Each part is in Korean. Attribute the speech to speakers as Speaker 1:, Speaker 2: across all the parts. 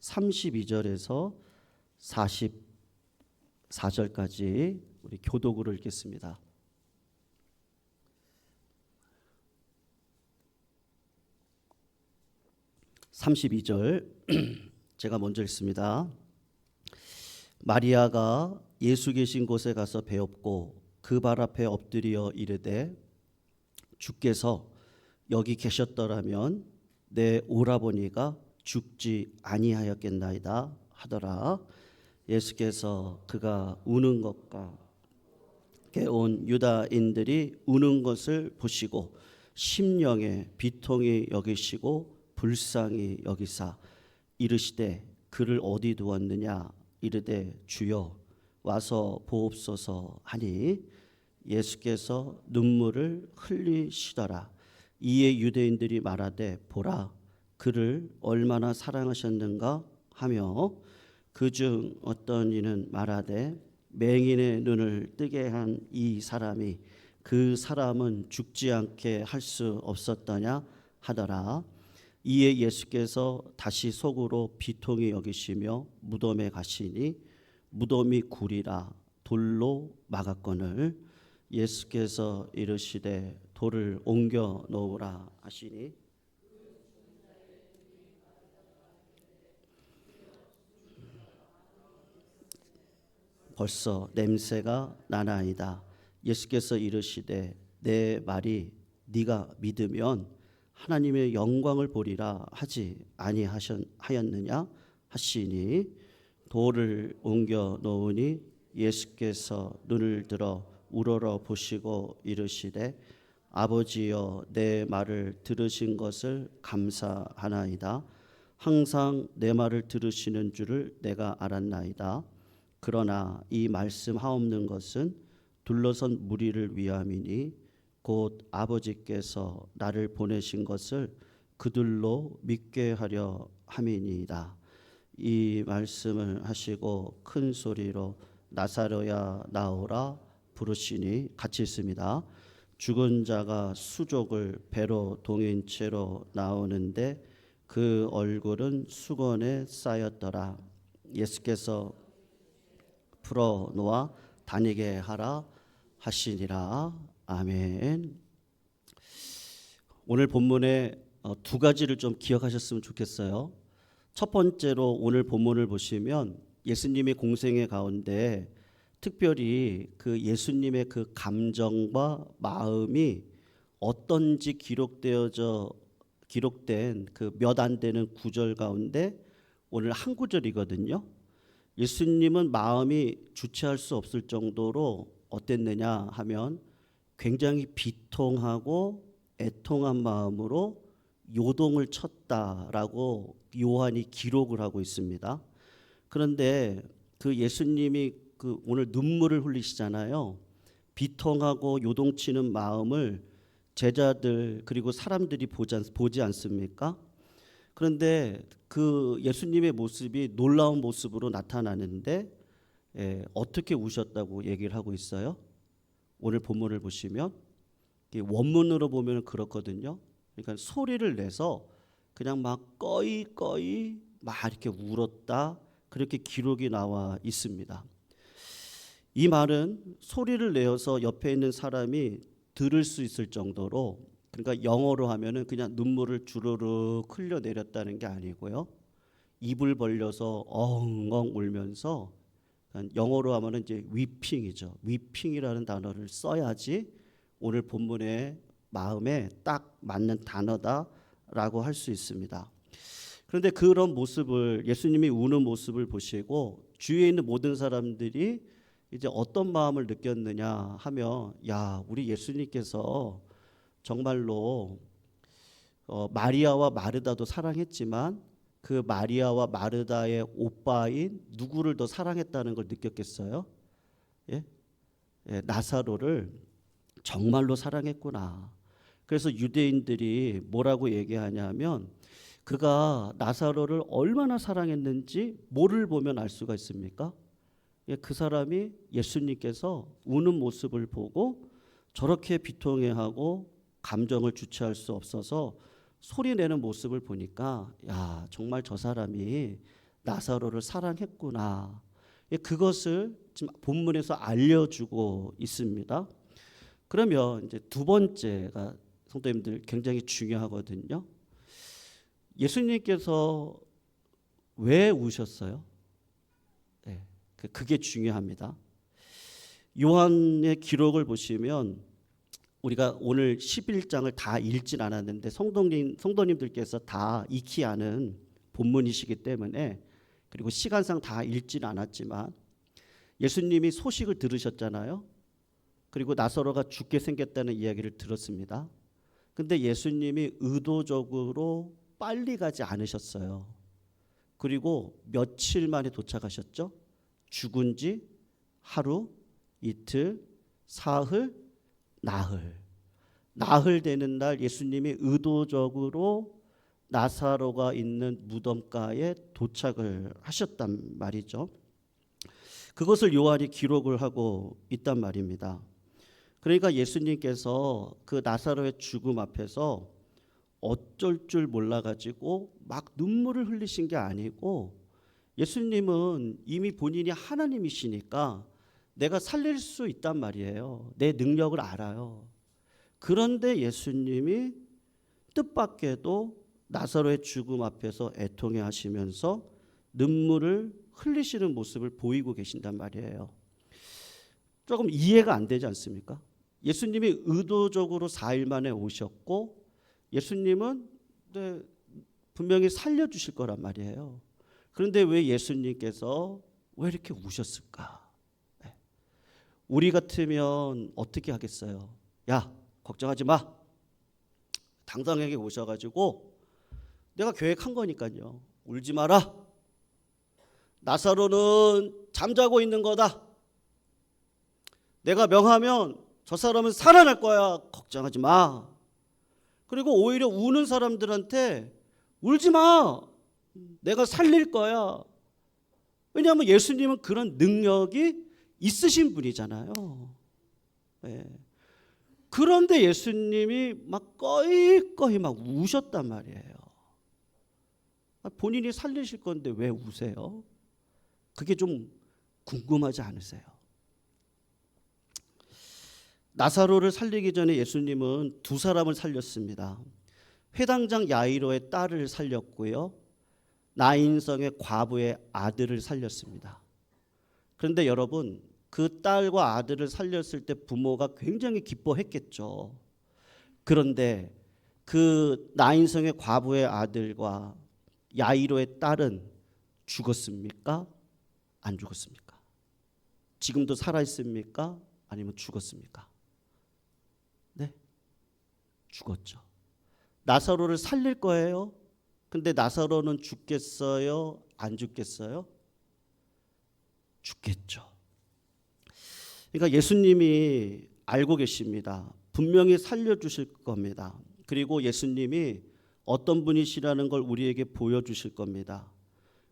Speaker 1: 32절에서 44절까지 우리 교독으로 읽겠습니다. 32절 제가 먼저 읽습니다. 마리아가 예수 계신 곳에 가서 배웠고 그 발 앞에 엎드려 이르되 주께서 여기 계셨더라면 내 오라버니가 죽지 아니하였겠나이다 하더라. 예수께서 그가 우는 것과 깨온 유다인들이 우는 것을 보시고 심령에 비통히 여기시고 불쌍히 여기사 이르시되 그를 어디 두었느냐 이르되 주여 와서 보옵소서 하니 예수께서 눈물을 흘리시더라. 이에 유대인들이 말하되 보라 그를 얼마나 사랑하셨는가 하며 그중 어떤 이는 말하되 맹인의 눈을 뜨게 한 이 사람이 그 사람은 죽지 않게 할 수 없었더냐 하더라. 이에 예수께서 다시 속으로 비통히 여기시며 무덤에 가시니 무덤이 구리라 돌로 막았거늘 예수께서 이르시되 돌을 옮겨 놓으라 하시니 벌써 냄새가 나나이다. 예수께서 이르시되 내 말이 네가 믿으면 하나님의 영광을 보리라 하지 아니하였느냐 하시니 돌을 옮겨 놓으니 예수께서 눈을 들어 우러러 보시고 이르시되 아버지여 내 말을 들으신 것을 감사하나이다. 항상 내 말을 들으시는 줄을 내가 알았나이다. 그러나 이 말씀 하옵는 것은 둘러선 무리를 위함이니 곧 아버지께서 나를 보내신 것을 그들로 믿게 하려 함이니이다. 이 말씀을 하시고 큰 소리로 나사로야 나오라 부르시니 같이 있습니다. 죽은 자가 수족을 배로 동인 채로 나오는데 그 얼굴은 수건에 쌓였더라. 예수께서 풀어놓아 다니게 하라 하시니라. 아멘. 오늘 본문에 두 가지를 좀 기억하셨으면 좋겠어요. 첫 번째로 오늘 본문을 보시면 예수님의 공생애 가운데 특별히 그 예수님의 그 감정과 마음이 어떤지 기록된 그 몇 안 되는 구절 가운데 오늘 한 구절이거든요. 예수님은 마음이 주체할 수 없을 정도로 어땠느냐 하면 굉장히 비통하고 애통한 마음으로 요동을 쳤다라고 요한이 기록을 하고 있습니다. 그런데 그 예수님이 그 오늘 눈물을 흘리시잖아요. 비통하고 요동치는 마음을 제자들 그리고 사람들이 보지 않습니까? 그런데 그 예수님의 모습이 놀라운 모습으로 나타나는데 어떻게 우셨다고 얘기를 하고 있어요? 오늘 본문을 보시면 원문으로 보면 그렇거든요. 그러니까 소리를 내서 그냥 막 꺼이 막 이렇게 울었다 그렇게 기록이 나와 있습니다. 이 말은 소리를 내어서 옆에 있는 사람이 들을 수 있을 정도로, 그러니까 영어로 하면은 그냥 눈물을 주르륵 흘려내렸다는 게 아니고요. 입을 벌려서 엉엉 울면서, 영어로 하면은 이제 위핑이죠. 위핑이라는 단어를 써야지 오늘 본문의 마음에 딱 맞는 단어다라고 할 수 있습니다. 그런데 그런 모습을, 예수님이 우는 모습을 보시고 주위에 있는 모든 사람들이 이제 어떤 마음을 느꼈느냐 하면, 야, 우리 예수님께서 정말로 마리아와 마르다도 사랑했지만 그 마리아와 마르다의 오빠인 누구를 더 사랑했다는 걸 느꼈겠어요? 예? 나사로를 정말로 사랑했구나. 그래서 유대인들이 뭐라고 얘기하냐면, 그가 나사로를 얼마나 사랑했는지 뭐를 보면 알 수가 있습니까? 그 사람이 예수님께서 우는 모습을 보고 저렇게 비통해하고 감정을 주체할 수 없어서 소리 내는 모습을 보니까, 야, 정말 저 사람이 나사로를 사랑했구나. 그것을 지금 본문에서 알려주고 있습니다. 그러면 이제 두 번째가 성도님들 굉장히 중요하거든요. 예수님께서 왜 우셨어요? 네, 그게 중요합니다. 요한의 기록을 보시면 우리가 오늘 11장을 다 읽진 않았는데 성도님들께서 다 익히 아는 본문이시기 때문에, 그리고 시간상 다 읽진 않았지만 예수님이 소식을 들으셨잖아요. 그리고 나사로가 죽게 생겼다는 이야기를 들었습니다. 근데 예수님이 의도적으로 빨리 가지 않으셨어요. 그리고 며칠 만에 도착하셨죠? 죽은 지 하루, 이틀, 사흘, 나흘 되는 날 예수님이 의도적으로 나사로가 있는 무덤가에 도착을 하셨단 말이죠. 그것을 요한이 기록을 하고 있단 말입니다. 그러니까 예수님께서 그 나사로의 죽음 앞에서 어쩔 줄 몰라가지고 막 눈물을 흘리신 게 아니고, 예수님은 이미 본인이 하나님이시니까 내가 살릴 수 있단 말이에요. 내 능력을 알아요. 그런데 예수님이 뜻밖에도 나사로의 죽음 앞에서 애통해 하시면서 눈물을 흘리시는 모습을 보이고 계신단 말이에요. 조금 이해가 안 되지 않습니까? 예수님이 의도적으로 4일 만에 오셨고 예수님은 분명히 살려주실 거란 말이에요. 그런데 왜 예수님께서 왜 이렇게 우셨을까? 우리 같으면 어떻게 하겠어요? 야, 걱정하지 마. 당당하게 오셔가지고 내가 계획한 거니까요. 울지 마라. 나사로는 잠자고 있는 거다. 내가 명하면 저 사람은 살아날 거야. 걱정하지 마. 그리고 오히려 우는 사람들한테 울지 마. 내가 살릴 거야. 왜냐하면 예수님은 그런 능력이 있으신 분이잖아요. 네. 그런데 예수님이 막 꺼이꺼이 막 우셨단 말이에요. 본인이 살리실 건데 왜 우세요? 그게 좀 궁금하지 않으세요? 나사로를 살리기 전에 예수님은 두 사람을 살렸습니다. 회당장 야이로의 딸을 살렸고요, 나인성의 과부의 아들을 살렸습니다. 그런데 여러분, 그 딸과 아들을 살렸을 때 부모가 굉장히 기뻐했겠죠. 그런데 그 나인성의 과부의 아들과 야이로의 딸은 죽었습니까? 안 죽었습니까? 지금도 살아있습니까? 아니면 죽었습니까? 네, 죽었죠. 나사로를 살릴 거예요. 근데 나사로는 죽겠어요? 안 죽겠어요? 죽겠죠. 그러니까 예수님이 알고 계십니다. 분명히 살려주실 겁니다. 그리고 예수님이 어떤 분이시라는 걸 우리에게 보여주실 겁니다.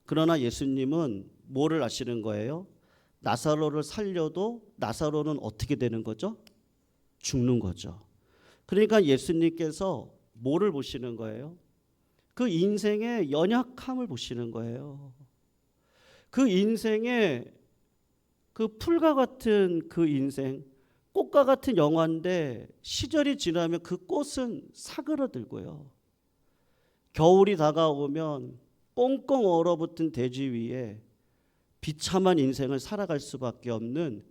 Speaker 1: 그러나 예수님은 뭐를 아시는 거예요? 나사로를 살려도 나사로는 어떻게 되는 거죠? 죽는 거죠. 그러니까 예수님께서 뭐를 보시는 거예요? 그 인생의 연약함을 보시는 거예요. 그 인생의 그 풀과 같은 그 인생, 꽃과 같은 영화인데 시절이 지나면 그 꽃은 사그러들고요. 겨울이 다가오면 꽁꽁 얼어붙은 대지 위에 비참한 인생을 살아갈 수밖에 없는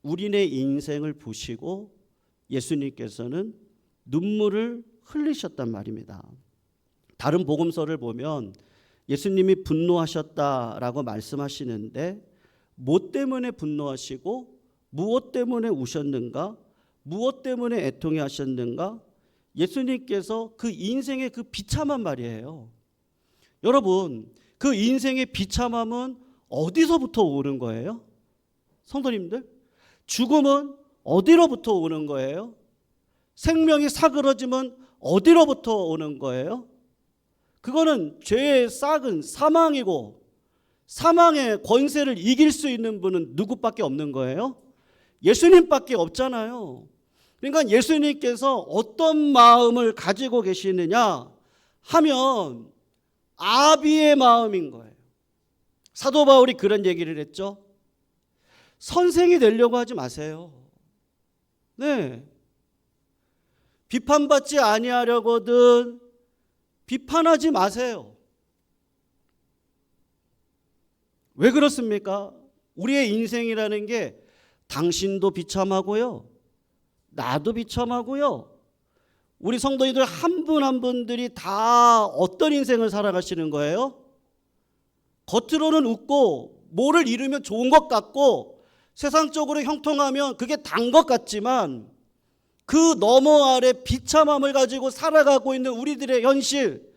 Speaker 1: 우리네 인생을 보시고 예수님께서는 눈물을 흘리셨단 말입니다. 다른 복음서를 보면 예수님이 분노하셨다라고 말씀하시는데, 뭐 때문에 분노하시고 무엇 때문에 우셨는가, 무엇 때문에 애통해 하셨는가, 예수님께서 그 인생의 그 비참한 말이에요. 여러분, 그 인생의 비참함은 어디서부터 오는 거예요? 성도님들, 죽음은 어디로부터 오는 거예요? 생명이 사그러지면 어디로부터 오는 거예요? 그거는 죄의 싹은 사망이고, 사망의 권세를 이길 수 있는 분은 누구밖에 없는 거예요? 예수님밖에 없잖아요. 그러니까 예수님께서 어떤 마음을 가지고 계시느냐 하면 아비의 마음인 거예요. 사도 바울이 그런 얘기를 했죠. 선생이 되려고 하지 마세요. 네. 비판받지 아니하려거든 비판하지 마세요. 왜 그렇습니까? 우리의 인생이라는 게 당신도 비참하고요. 나도 비참하고요. 우리 성도님들 한 분 한 분들이 다 어떤 인생을 살아가시는 거예요? 겉으로는 웃고 뭐를 이루면 좋은 것 같고 세상적으로 형통하면 그게 단 것 같지만 그 너머 아래 비참함을 가지고 살아가고 있는 우리들의 현실,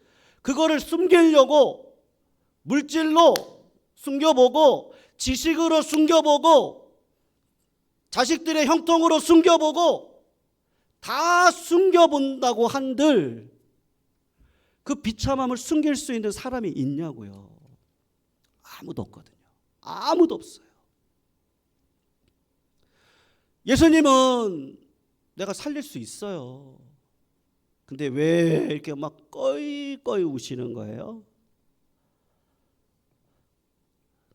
Speaker 1: 그거를 숨기려고 물질로 숨겨보고 지식으로 숨겨보고 자식들의 형통으로 숨겨보고 다 숨겨본다고 한들 그 비참함을 숨길 수 있는 사람이 있냐고요. 아무도 없거든요. 아무도 없어요. 예수님은 내가 살릴 수 있어요. 근데 왜 이렇게 막 꺼이꺼이 우시는 거예요?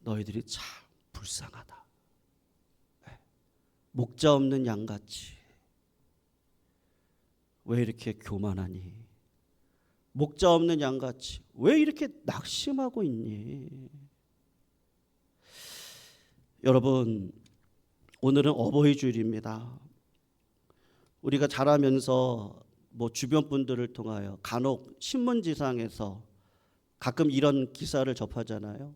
Speaker 1: 너희들이 참 불쌍하다. 목자 없는 양같이 왜 이렇게 교만하니? 목자 없는 양같이 왜 이렇게 낙심하고 있니? 여러분, 오늘은 어버이 주일입니다. 우리가 자라면서 주변 분들을 통하여 간혹 신문지상에서 가끔 이런 기사를 접하잖아요.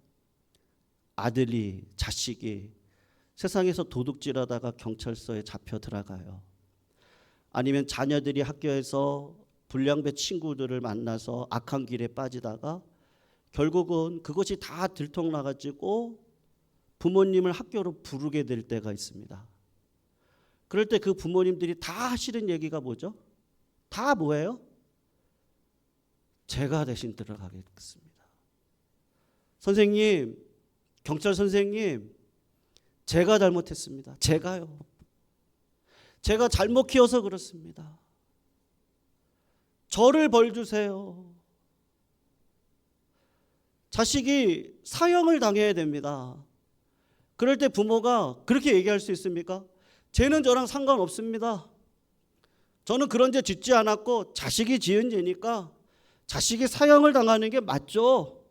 Speaker 1: 아들이, 자식이 세상에서 도둑질하다가 경찰서에 잡혀 들어가요. 아니면 자녀들이 학교에서 불량배 친구들을 만나서 악한 길에 빠지다가 결국은 그것이 다 들통나가지고 부모님을 학교로 부르게 될 때가 있습니다. 그럴 때 그 부모님들이 다 하시는 얘기가 뭐죠? 다 뭐예요? 제가 대신 들어가겠습니다. 선생님, 경찰 선생님, 제가 잘못했습니다. 제가요. 제가 잘못 키워서 그렇습니다. 저를 벌 주세요. 자식이 사형을 당해야 됩니다. 그럴 때 부모가 그렇게 얘기할 수 있습니까? 죄는 저랑 상관없습니다. 저는 그런 죄 짓지 않았고 자식이 지은 죄니까 자식이 사형을 당하는 게 맞죠.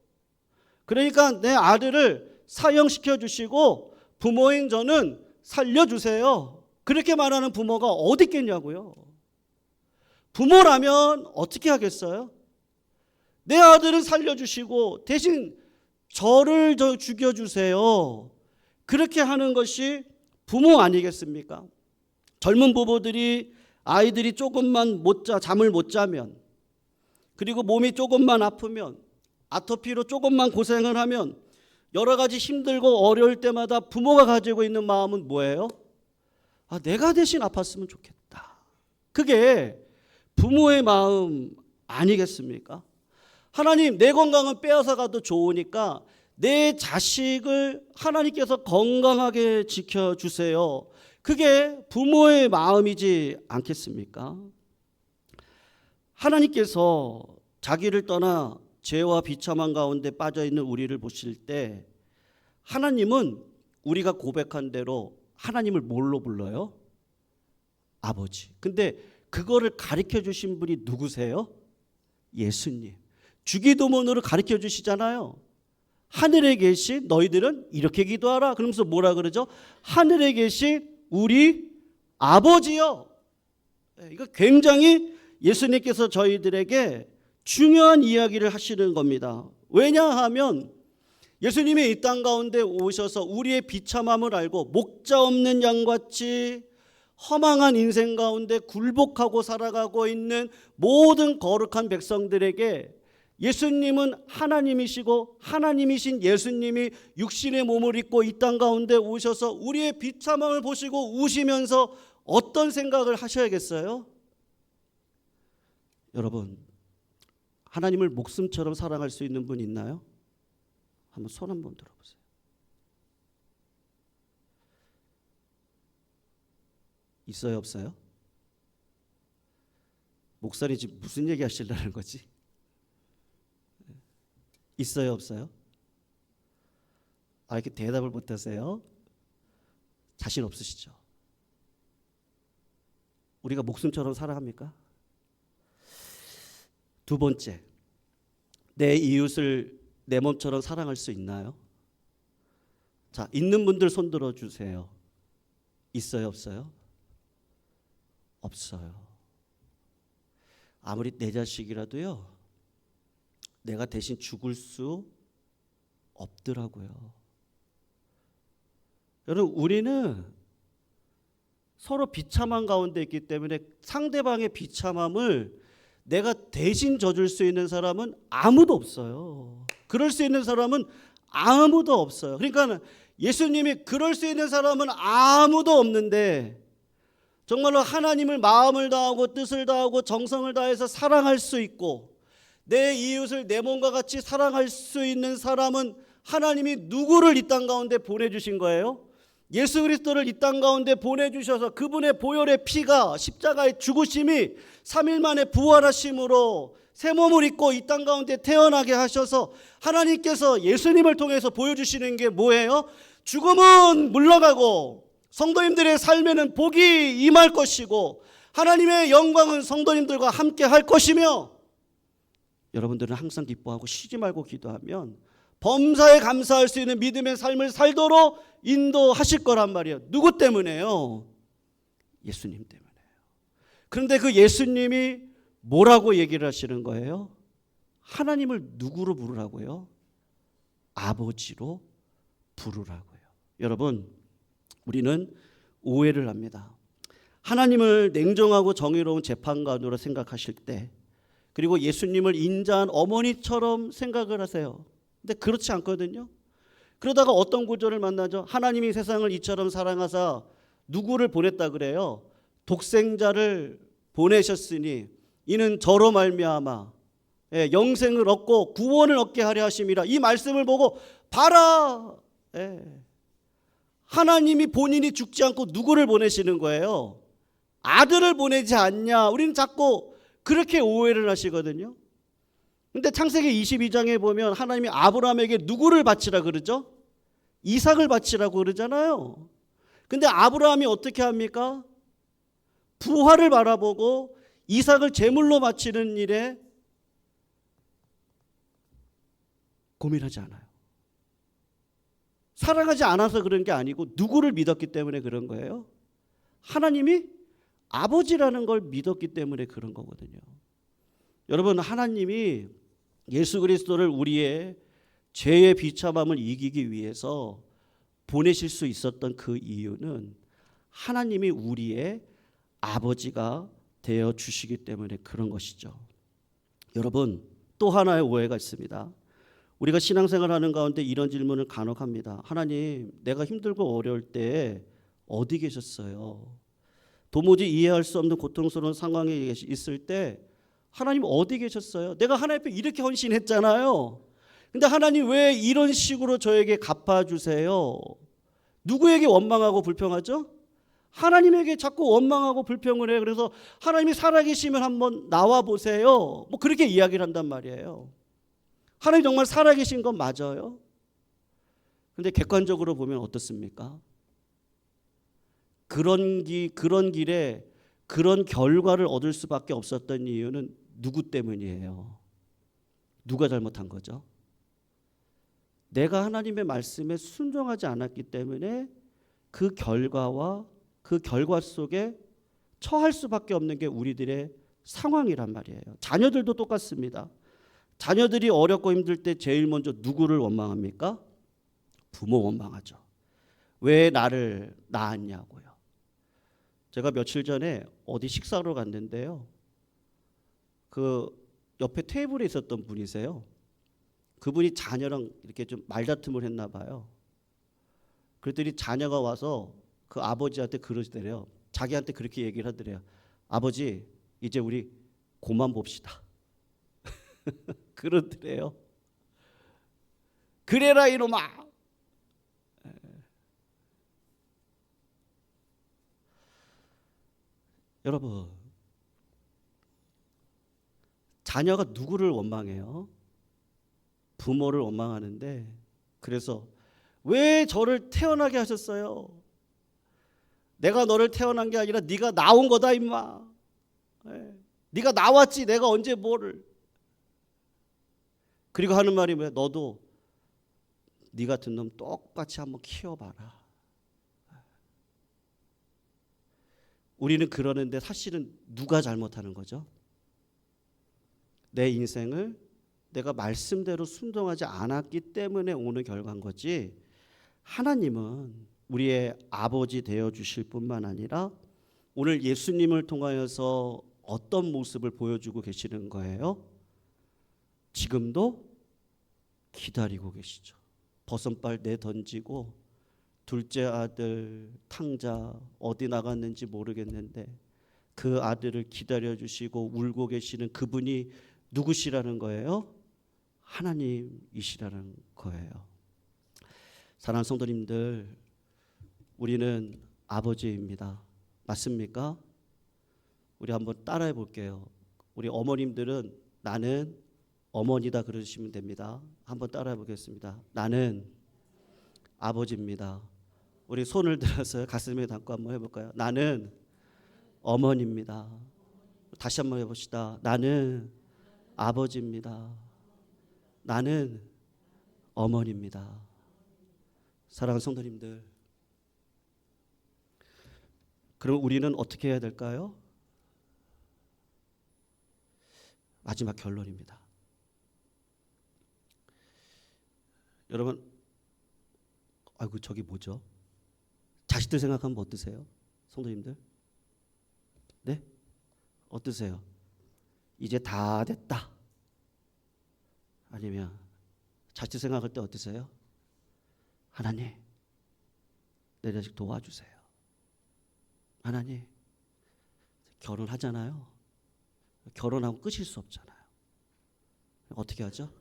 Speaker 1: 그러니까 내 아들을 사형시켜 주시고 부모인 저는 살려주세요. 그렇게 말하는 부모가 어디 있겠냐고요. 부모라면 어떻게 하겠어요? 내 아들은 살려주시고 대신 저를 죽여주세요. 그렇게 하는 것이 부모 아니겠습니까? 젊은 부부들이 아이들이 조금만 잠을 못 자면, 그리고 몸이 조금만 아프면, 아토피로 조금만 고생을 하면 여러 가지 힘들고 어려울 때마다 부모가 가지고 있는 마음은 뭐예요? 내가 대신 아팠으면 좋겠다. 그게 부모의 마음 아니겠습니까? 하나님, 내 건강은 빼앗아 가도 좋으니까 내 자식을 하나님께서 건강하게 지켜주세요. 그게 부모의 마음이지 않겠습니까? 하나님께서 자기를 떠나 죄와 비참한 가운데 빠져있는 우리를 보실 때 하나님은 우리가 고백한 대로 하나님을 뭘로 불러요? 아버지. 근데 그거를 가르쳐 주신 분이 누구세요? 예수님. 주기도문으로 가르쳐 주시잖아요. 하늘에 계신 너희들은 이렇게 기도하라. 그러면서 뭐라 그러죠? 하늘에 계신 우리 아버지요. 이거 굉장히 예수님께서 저희들에게 중요한 이야기를 하시는 겁니다. 왜냐하면 예수님이 이 땅 가운데 오셔서 우리의 비참함을 알고 목자 없는 양같이 허망한 인생 가운데 굴복하고 살아가고 있는 모든 거룩한 백성들에게 예수님은 하나님이시고 하나님이신 예수님이 육신의 몸을 입고 이 땅 가운데 오셔서 우리의 비참함을 보시고 우시면서 어떤 생각을 하셔야겠어요? 여러분, 하나님을 목숨처럼 사랑할 수 있는 분 있나요? 한번 손 한번 들어보세요. 있어요, 없어요? 목사님 지금 무슨 얘기 하시려는 거지? 있어요, 없어요? 이렇게 대답을 못하세요? 자신 없으시죠? 우리가 목숨처럼 사랑합니까? 두 번째, 내 이웃을 내 몸처럼 사랑할 수 있나요? 자, 있는 분들 손 들어주세요. 있어요, 없어요? 없어요. 아무리 내 자식이라도요, 내가 대신 죽을 수 없더라고요. 여러분, 우리는 서로 비참한 가운데 있기 때문에 상대방의 비참함을 내가 대신 져줄 수 있는 사람은 아무도 없어요. 그럴 수 있는 사람은 아무도 없어요. 그러니까 예수님이 그럴 수 있는 사람은 아무도 없는데 정말로 하나님을 마음을 다하고 뜻을 다하고 정성을 다해서 사랑할 수 있고 내 이웃을 내 몸과 같이 사랑할 수 있는 사람은 하나님이 누구를 이 땅 가운데 보내주신 거예요? 예수 그리스도를 이 땅 가운데 보내주셔서 그분의 보혈의 피가 십자가의 죽으심이 3일 만에 부활하심으로 새 몸을 입고 이 땅 가운데 태어나게 하셔서 하나님께서 예수님을 통해서 보여주시는 게 뭐예요? 죽음은 물러가고 성도님들의 삶에는 복이 임할 것이고 하나님의 영광은 성도님들과 함께 할 것이며 여러분들은 항상 기뻐하고 쉬지 말고 기도하면 범사에 감사할 수 있는 믿음의 삶을 살도록 인도하실 거란 말이에요. 누구 때문에요? 예수님 때문에요. 그런데 그 예수님이 뭐라고 얘기를 하시는 거예요? 하나님을 누구로 부르라고요? 아버지로 부르라고요. 여러분, 우리는 오해를 합니다. 하나님을 냉정하고 정의로운 재판관으로 생각하실 때 그리고 예수님을 인자한 어머니처럼 생각을 하세요. 근데 그렇지 않거든요. 그러다가 어떤 구절을 만나죠? 하나님이 세상을 이처럼 사랑하사 누구를 보냈다 그래요? 독생자를 보내셨으니 이는 저로 말미암아 영생을 얻고 구원을 얻게 하려 하심이라. 이 말씀을 보고 봐라. 하나님이 본인이 죽지 않고 누구를 보내시는 거예요? 아들을 보내지 않냐. 우리는 자꾸 그렇게 오해를 하시거든요. 근데 창세기 22장에 보면 하나님이 아브라함에게 누구를 바치라 그러죠? 이삭을 바치라고 그러잖아요. 근데 아브라함이 어떻게 합니까? 부활을 바라보고 이삭을 제물로 바치는 일에 고민하지 않아요. 사랑하지 않아서 그런 게 아니고 누구를 믿었기 때문에 그런 거예요. 하나님이 아버지라는 걸 믿었기 때문에 그런 거거든요. 여러분, 하나님이 예수 그리스도를 우리의 죄의 비참함을 이기기 위해서 보내실 수 있었던 그 이유는 하나님이 우리의 아버지가 되어 주시기 때문에 그런 것이죠. 여러분, 또 하나의 오해가 있습니다. 우리가 신앙생활하는 가운데 이런 질문을 간혹 합니다. 하나님, 내가 힘들고 어려울 때 어디 계셨어요? 도무지 이해할 수 없는 고통스러운 상황에 있을 때 하나님 어디 계셨어요? 내가 하나님 앞에 이렇게 헌신했잖아요. 근데 하나님 왜 이런 식으로 저에게 갚아주세요? 누구에게 원망하고 불평하죠? 하나님에게 자꾸 원망하고 불평을 해요. 그래서 하나님이 살아계시면 한번 나와보세요. 뭐 그렇게 이야기를 한단 말이에요. 하나님 정말 살아계신 건 맞아요. 근데 객관적으로 보면 어떻습니까? 그런 길에 그런 결과를 얻을 수밖에 없었던 이유는 누구 때문이에요? 누가 잘못한 거죠? 내가 하나님의 말씀에 순종하지 않았기 때문에 그 결과와 그 결과 속에 처할 수밖에 없는 게 우리들의 상황이란 말이에요. 자녀들도 똑같습니다. 자녀들이 어렵고 힘들 때 제일 먼저 누구를 원망합니까? 부모 원망하죠. 왜 나를 낳았냐고요. 제가 며칠 전에 어디 식사로 갔는데요. 그 옆에 테이블에 있었던 분이세요. 그분이 자녀랑 이렇게 좀 말다툼을 했나 봐요. 그랬더니 자녀가 와서 그 아버지한테 그러시더래요. 자기한테 그렇게 얘기를 하더래요. 아버지, 이제 우리 그만 봅시다. 그러더래요. 그래라 이놈아. 여러분, 자녀가 누구를 원망해요? 부모를 원망하는데, 그래서 왜 저를 태어나게 하셨어요? 내가 너를 태어난 게 아니라 네가 나온 거다 임마. 네가 나왔지 내가 언제 뭐를. 그리고 하는 말이 뭐야? 너도 네 같은 놈 똑같이 한번 키워봐라. 우리는 그러는데 사실은 누가 잘못하는 거죠? 내 인생을 내가 말씀대로 순종하지 않았기 때문에 오는 결과인 거지, 하나님은 우리의 아버지 되어주실 뿐만 아니라 오늘 예수님을 통하여서 어떤 모습을 보여주고 계시는 거예요? 지금도 기다리고 계시죠. 버선발 내던지고 둘째 아들 탕자 어디 나갔는지 모르겠는데 그 아들을 기다려주시고 울고 계시는 그분이 누구시라는 거예요? 하나님이시라는 거예요. 사랑하는 성도님들, 우리는 아버지입니다. 맞습니까? 우리 한번 따라해 볼게요. 우리 어머님들은 나는 어머니다 그러시면 됩니다. 한번 따라해 보겠습니다. 나는 아버지입니다. 우리 손을 들어서 가슴에 담고 한번 해볼까요? 나는 어머니입니다. 다시 한번 해봅시다. 나는 아버지입니다. 나는 어머니입니다. 사랑하는 성도님들, 그럼 우리는 어떻게 해야 될까요? 마지막 결론입니다. 여러분, 아이고 저기 뭐죠? 자식들 생각하면 어떠세요? 성도님들? 네? 어떠세요? 이제 다 됐다. 아니면 자식 생각할 때 어떠세요? 하나님, 내 자식 도와주세요. 하나님, 결혼하잖아요. 결혼하고 끝일 수 없잖아요. 어떻게 하죠?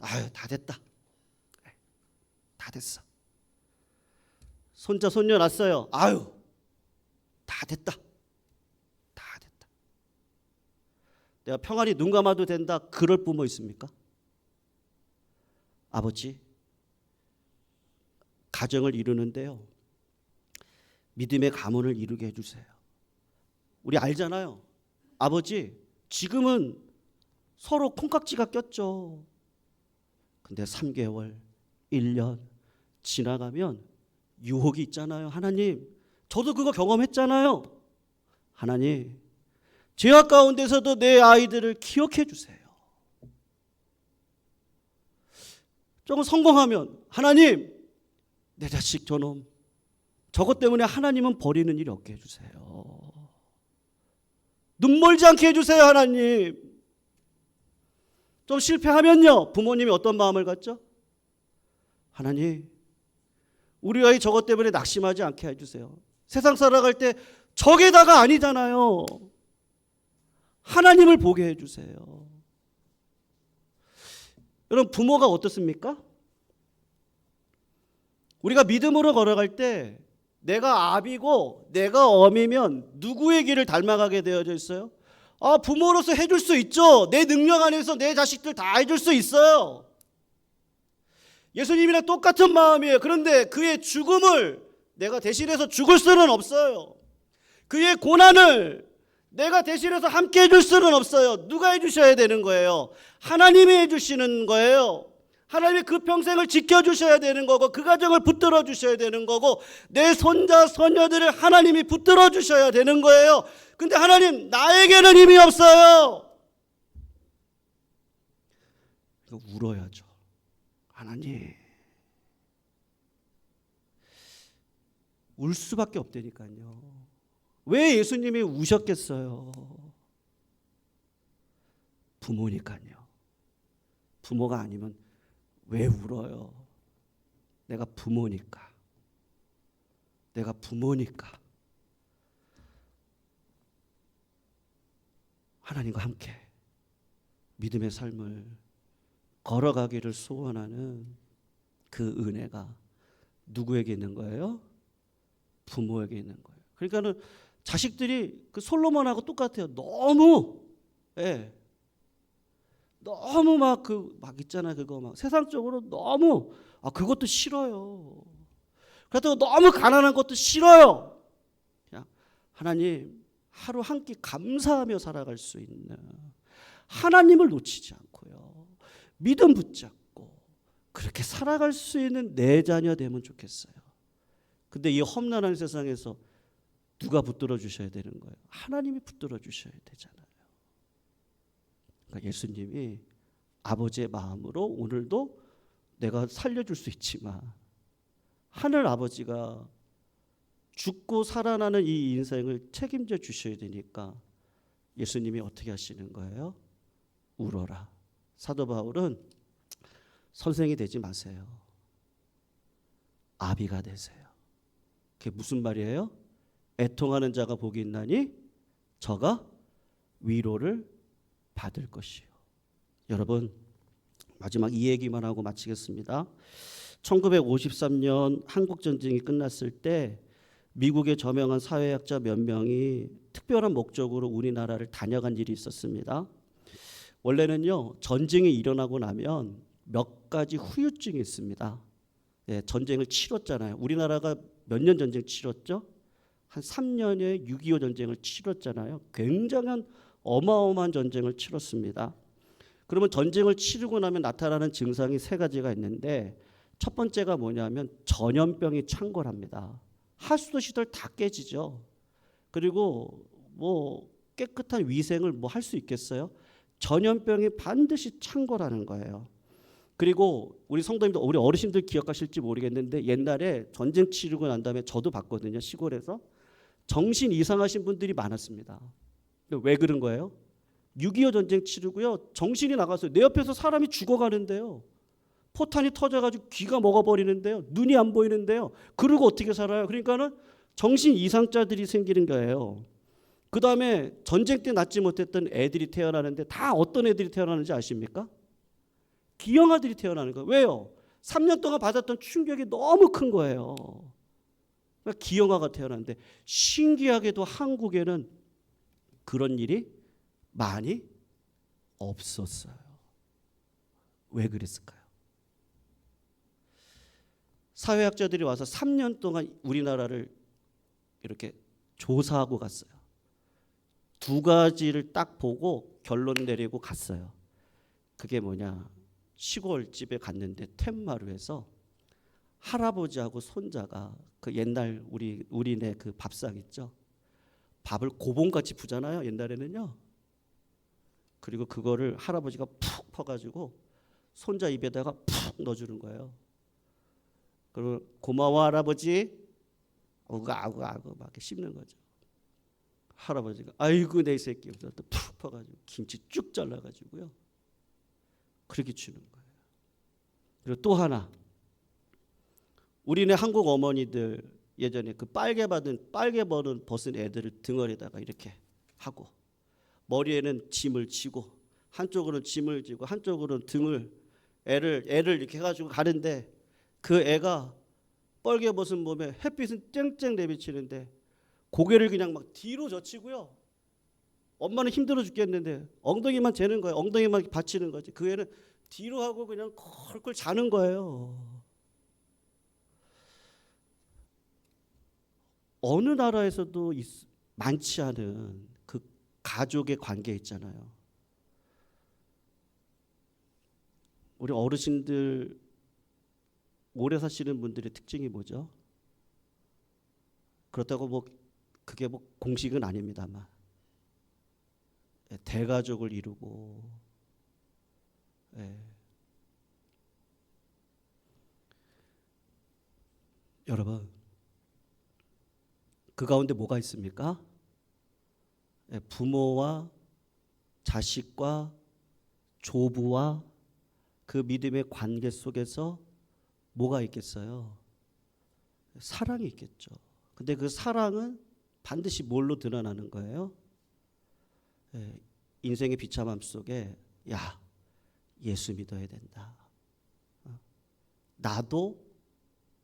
Speaker 1: 아유, 다 됐다. 다 됐어. 손자 손녀 낳았어요. 아유, 다 됐다. 다 됐다. 내가 평안히 눈 감아도 된다. 그럴 부모 있습니까? 아버지, 가정을 이루는데요, 믿음의 가문을 이루게 해주세요. 우리 알잖아요. 아버지, 지금은 서로 콩깍지가 꼈죠. 근데 3개월, 1년 지나가면 유혹이 있잖아요. 하나님, 저도 그거 경험했잖아요. 하나님, 죄악 가운데서도 내 아이들을 기억해 주세요. 조금 성공하면 하나님, 내 자식 저놈 저것 때문에 하나님은 버리는 일이 없게 해주세요. 눈멀지 않게 해주세요. 하나님. 좀 실패하면요, 부모님이 어떤 마음을 갖죠? 하나님, 우리 아이 저것 때문에 낙심하지 않게 해주세요. 세상 살아갈 때 적에다가 아니잖아요. 하나님을 보게 해주세요. 여러분, 부모가 어떻습니까? 우리가 믿음으로 걸어갈 때 내가 아비고 내가 어미면 누구의 길을 닮아가게 되어져 있어요? 부모로서 해줄 수 있죠. 내 능력 안에서 내 자식들 다 해줄 수 있어요. 예수님이랑 똑같은 마음이에요. 그런데 그의 죽음을 내가 대신해서 죽을 수는 없어요. 그의 고난을 내가 대신해서 함께 해줄 수는 없어요. 누가 해주셔야 되는 거예요? 하나님이 해주시는 거예요. 하나님이 그 평생을 지켜주셔야 되는 거고, 그 가정을 붙들어 주셔야 되는 거고, 내 손자 손녀들을 하나님이 붙들어 주셔야 되는 거예요. 근데 하나님, 나에게는 힘이 없어요. 이거 울어야죠. 하나님, 울 수밖에 없다니까요. 왜 예수님이 우셨겠어요? 부모니까요. 부모가 아니면 왜 울어요? 내가 부모니까. 내가 부모니까. 하나님과 함께 믿음의 삶을 걸어가기를 소원하는 그 은혜가 누구에게 있는 거예요? 부모에게 있는 거예요. 그러니까는 자식들이 그 솔로몬하고 똑같아요. 너무 너무 막 있잖아요. 그거 막 세상적으로 너무 그것도 싫어요. 그래도 너무 가난한 것도 싫어요. 그냥 하나님 하루 한 끼 감사하며 살아갈 수 있는, 하나님을 놓치지 않고요, 믿음 붙잡고 그렇게 살아갈 수 있는 내 자녀 되면 좋겠어요. 근데 이 험난한 세상에서 누가 붙들어 주셔야 되는 거예요? 하나님이 붙들어 주셔야 되잖아요. 그러니까 예수님이 아버지의 마음으로 오늘도 내가 살려줄 수 있지만 하늘 아버지가 죽고 살아나는 이 인생을 책임져 주셔야 되니까 예수님이 어떻게 하시는 거예요? 울어라. 사도 바울은 선생이 되지 마세요. 아비가 되세요. 그게 무슨 말이에요? 애통하는 자가 복이 있나니 저가 위로를 받을 것이요. 여러분, 마지막 이 얘기만 하고 마치겠습니다. 1953년 한국전쟁이 끝났을 때 미국의 저명한 사회학자 몇 명이 특별한 목적으로 우리나라를 다녀간 일이 있었습니다. 원래는요, 전쟁이 일어나고 나면 몇 가지 후유증이 있습니다. 전쟁을 치렀잖아요. 우리나라가 몇 년 전쟁 치렀죠? 한 3년에 6.25 전쟁을 치렀잖아요. 굉장한 어마어마한 전쟁을 치렀습니다. 그러면 전쟁을 치르고 나면 나타나는 증상이 세 가지가 있는데, 첫 번째가 뭐냐면 전염병이 창궐합니다. 하수도 시설 다 깨지죠. 그리고 뭐 깨끗한 위생을 뭐 할 수 있겠어요? 전염병이 반드시 창궐하는 거예요. 그리고 우리 성도님들, 우리 어르신들 기억하실지 모르겠는데 옛날에 전쟁 치르고 난 다음에 저도 봤거든요. 시골에서 정신 이상하신 분들이 많았습니다. 왜 그런 거예요? 6.25 전쟁 치르고요, 정신이 나갔어요. 내 옆에서 사람이 죽어가는데요, 포탄이 터져가지고 귀가 먹어버리는데요, 눈이 안 보이는데요, 그러고 어떻게 살아요? 그러니까는 정신 이상자들이 생기는 거예요. 그 다음에 전쟁 때 낳지 못했던 애들이 태어나는데 다 어떤 애들이 태어나는지 아십니까? 기형아들이 태어나는 거예요. 왜요? 3년 동안 받았던 충격이 너무 큰 거예요. 그러니까 기형아가 태어났는데, 신기하게도 한국에는 그런 일이 많이 없었어요. 왜 그랬을까요? 사회학자들이 와서 3년 동안 우리나라를 이렇게 조사하고 갔어요. 두 가지를 딱 보고 결론 내리고 갔어요. 그게 뭐냐? 시골집에 갔는데 툇마루에서 할아버지하고 손자가 그 옛날 우리네 그 밥상 있죠? 밥을 고봉같이 푸잖아요, 옛날에는요. 그리고 그거를 할아버지가 푹 퍼가지고 손자 입에다가 푹 넣어주는 거예요. 그리고 고마워 할아버지, 아구 막 이렇게 씹는 거죠. 할아버지가 아이고 내 새끼, 또 푹 퍼가지고 김치 쭉 잘라가지고요, 그렇게 주는 거예요. 그리고 또 하나, 우리네 한국 어머니들 예전에 그 빨개 벗은 애들을 등어리에다가 이렇게 하고 머리에는 짐을 지고 한쪽으로는 짐을 지고 한쪽으로는 등을 애를 이렇게 해가지고 가는데, 그 애가 뻘개 벗은 몸에 햇빛은 쨍쨍 내비치는데 고개를 그냥 막 뒤로 젖히고요. 엄마는 힘들어 죽겠는데 엉덩이만 재는 거예요. 엉덩이만 받치는 거지. 그 애는 뒤로 하고 그냥 콜콜 자는 거예요. 어느 나라에서도 많지 않은 그 가족의 관계 있잖아요. 우리 어르신들 오래 사시는 분들의 특징이 뭐죠? 그렇다고 뭐 그게 뭐 공식은 아닙니다만 대가족을 이루고, 여러분 그 가운데 뭐가 있습니까? 부모와 자식과 조부와 그 믿음의 관계 속에서 뭐가 있겠어요? 사랑이 있겠죠. 근데 그 사랑은 반드시 뭘로 드러나는 거예요? 인생의 비참함 속에 야, 예수 믿어야 된다. 나도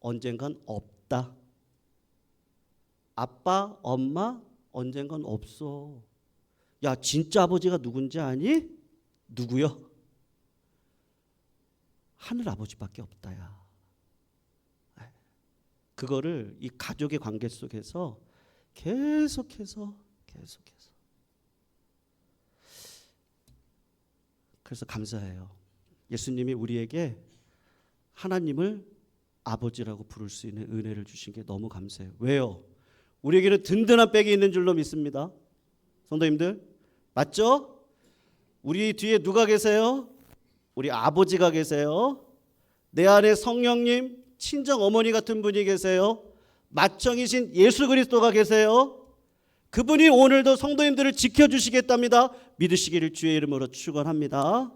Speaker 1: 언젠간 없다. 아빠, 엄마 언젠간 없어. 야, 진짜 아버지가 누군지 아니? 누구요? 하늘 아버지밖에 없다야. 그거를 이 가족의 관계 속에서 계속해서 그래서 감사해요. 예수님이 우리에게 하나님을 아버지라고 부를 수 있는 은혜를 주신 게 너무 감사해요. 왜요? 우리에게는 든든한 백이 있는 줄로 믿습니다. 성도님들 맞죠? 우리 뒤에 누가 계세요? 우리 아버지가 계세요. 내 안에 성령님, 친정 어머니 같은 분이 계세요. 맏형이신 예수 그리스도가 계세요. 그분이 오늘도 성도님들을 지켜주시겠답니다. 믿으시기를 주의 이름으로 축원합니다.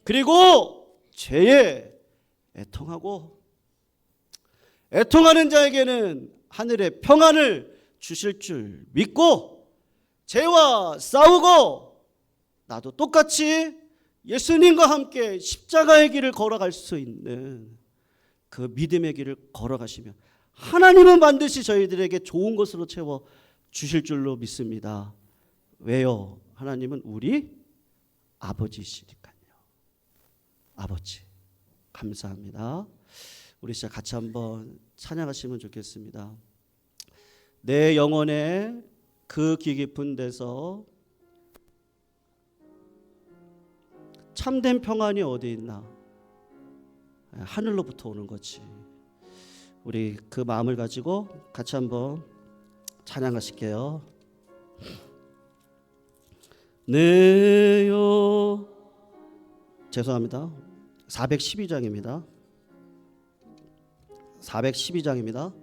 Speaker 1: 그리고 죄에 애통하는 자에게는 하늘의 평안을 주실 줄 믿고 죄와 싸우고 나도 똑같이 예수님과 함께 십자가의 길을 걸어갈 수 있는 그 믿음의 길을 걸어가시면 하나님은 반드시 저희들에게 좋은 것으로 채워 주실 줄로 믿습니다. 왜요? 하나님은 우리 아버지시니까요. 아버지 감사합니다. 우리 진짜 같이 한번 찬양하시면 좋겠습니다. 내 영혼의 그 깊은 데서 참된 평안이 어디 있나? 하늘로부터 오는 거지. 우리 그 마음을 가지고 같이 한번 찬양하실게요. 내요 죄송합니다. 412장입니다. 412장입니다.